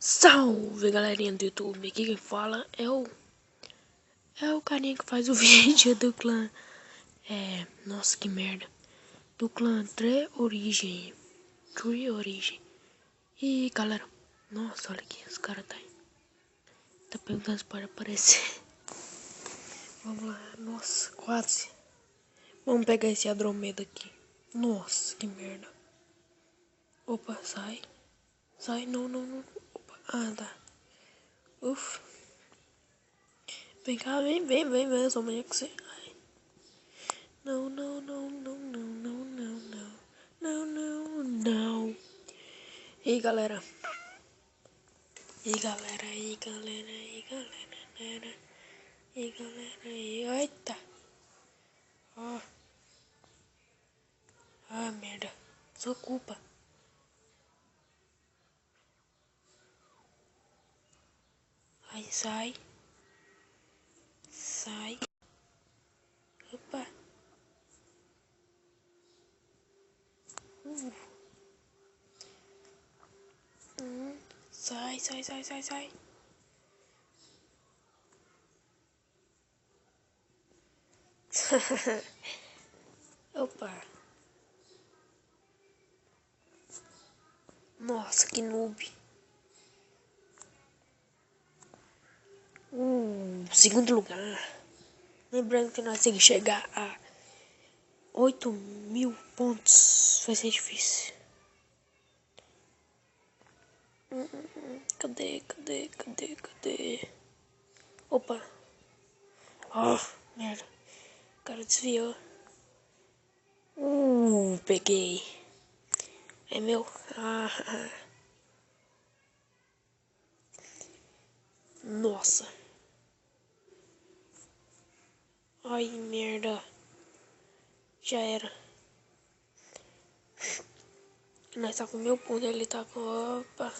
Salve galerinha do YouTube, aqui quem fala é o carinha que faz o vídeo do clã, nossa que merda, do clã Tree Origem. E galera, nossa, olha aqui, os caras tá perguntando se pode aparecer. Vamos lá, nossa, quase. Vamos pegar esse Andromeda aqui. Nossa, que merda. Opa, sai, não, opa, tá. Ufa. Vem cá, vem, sua mulher que você... Ai. Não. E galera. Eita. Ó. Ah, merda. Sua culpa. Aí, sai. Opa. Sai. Opa. Nossa, que noob. Segundo lugar. Lembrando que nós temos que chegar a 8.000 pontos. Vai ser difícil. Cadê? Opa. Oh, merda. O cara desviou. Peguei. É meu. Nossa. Ai, merda. Já era. Nós tá com 1.000 pontos, ele tá com... Opa.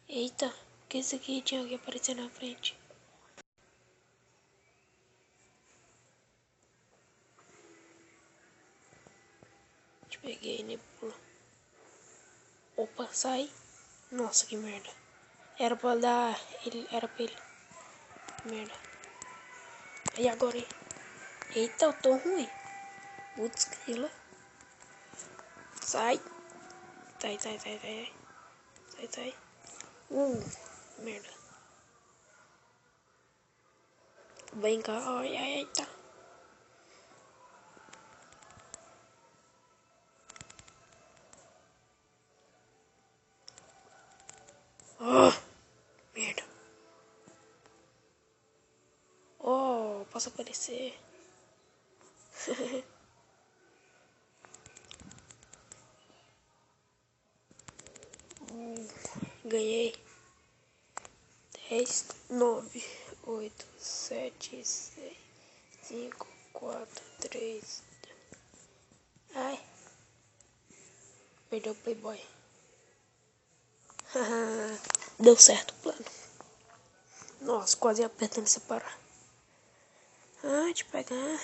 Eita. Que isso aqui tinha que aparecer na frente. Te peguei, né? Opa, sai. Nossa, que merda. Era pra dar... Era pra ele. Merda. E agora, hein? Eita, eu tô ruim. Putz, grila. Sai. Sai. Merda. Vem cá. Ai, eita. Merda. Oh, posso aparecer. Ganhei. 10, 9, 8, 7, 6, 5, 4, 3. Ai. Perdeu o Playboy. Deu certo o plano. Nossa, quase apertando separar. Te pegar.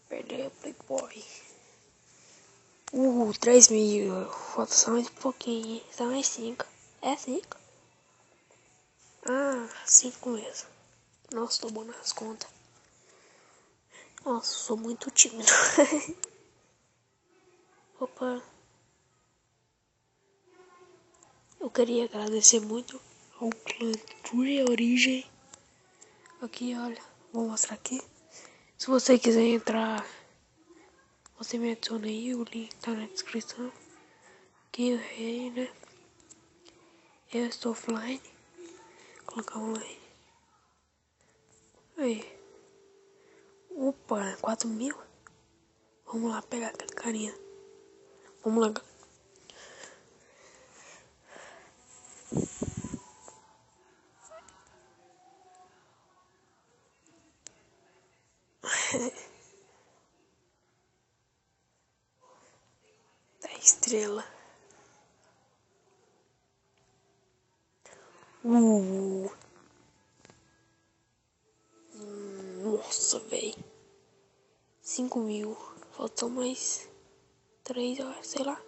Perdeu o Playboy. 3.000. Falta só mais um pouquinho. Só mais 5. É 5? 5 mesmo. Nossa, tô bom nas contas. Nossa, sou muito tímido. Opa. Eu queria agradecer muito ao clã Tree Origem. Aqui, olha. Vou mostrar aqui. Se você quiser entrar, você me adiciona aí. O link tá na descrição. Aqui eu errei, né? Eu estou offline. Vou colocar online. Aí. Opa, 4.000. Vamos lá pegar aquele carinha. Vamos lá. Da estrela. Nossa, velho. 5.000. Faltou mais. 3, eu acho, sei lá.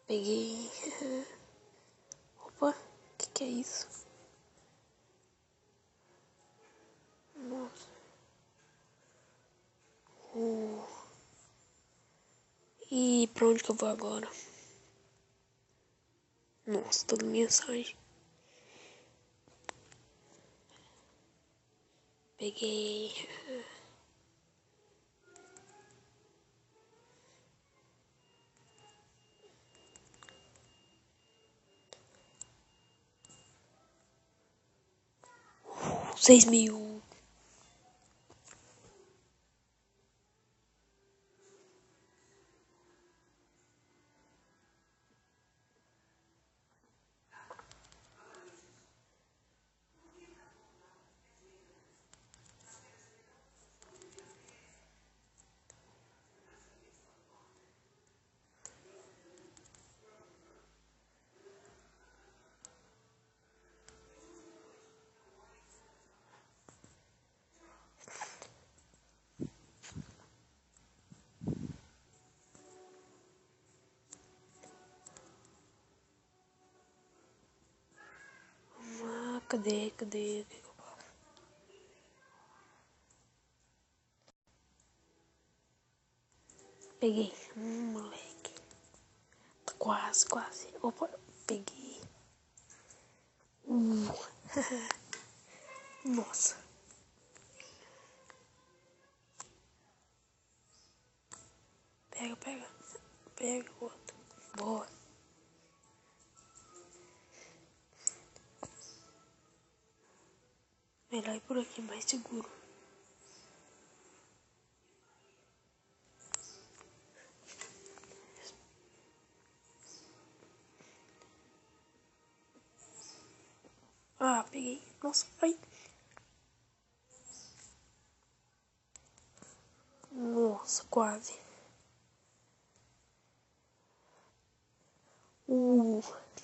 Peguei. Opa, que é isso? Nossa. E pra onde que eu vou agora? Nossa, toda mensagem. Peguei. Uh, 6.000. Ah, cadê? Peguei. Moleque. Quase. Opa, peguei. Uh. Nossa. Pega. Pega o outro. Boa. Melhor ir por aqui, mais seguro. Ah, peguei. Nossa, ai. Nossa, quase.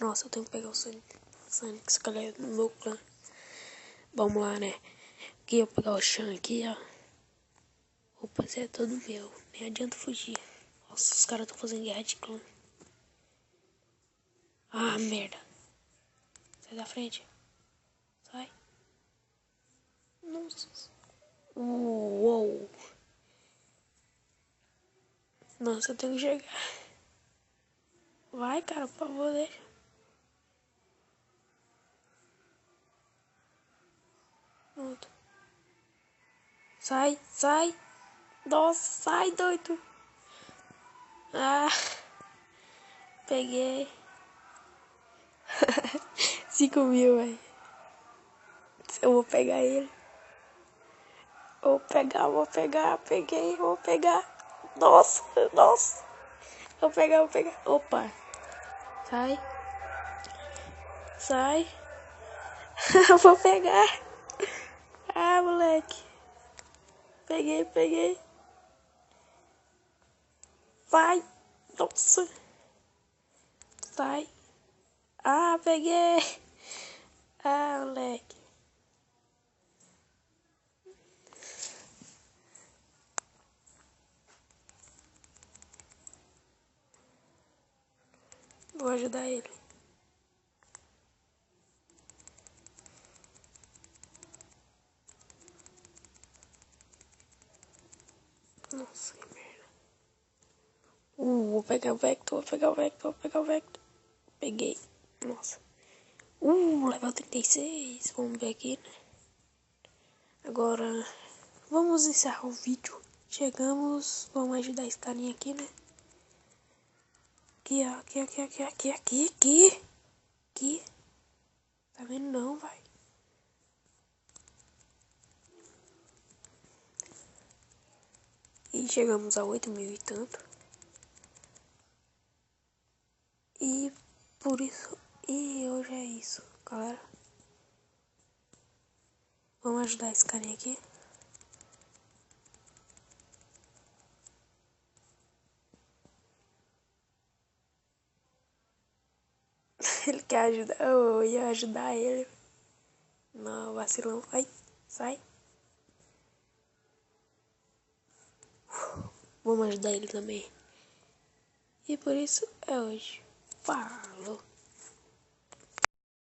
Nossa, eu tenho que pegar o Sonic. Sonic, se calhar é no meu clã. Vamos lá, né? Aqui eu pegar o chão aqui, ó. Opa, esse é todo meu. Nem adianta fugir. Nossa, os caras estão fazendo guerra de clã. Ah, merda. Sai da frente. Sai. Nossa. Uou. Nossa, eu tenho que chegar. Vai, cara, por favor, deixa. Pronto. Sai. Nossa, sai, doido. Ah, peguei. 5.000, velho. Eu vou pegar ele. Vou pegar. Peguei, vou pegar. Nossa. Vou pegar. Opa. Sai. Eu vou pegar. Ah, moleque. Peguei. Vai. Nossa. Sai. Ah, peguei. Ah, moleque. Vou ajudar ele. Nossa, que merda. Vou pegar o Vector. Peguei. Nossa. Level 36. Vamos ver aqui, né? Agora, vamos encerrar o vídeo. Chegamos. Vamos ajudar esse carinha aqui, né? Aqui, ó. Aqui. Tá vendo não, vai. E chegamos a 8.000 e tanto. E por isso... E hoje é isso, galera. Vamos ajudar esse carinha aqui. Ele quer ajudar. Eu ia ajudar ele. Não, vacilão. Ai, sai. vamos ajudar ele também. E por isso é hoje. Falou!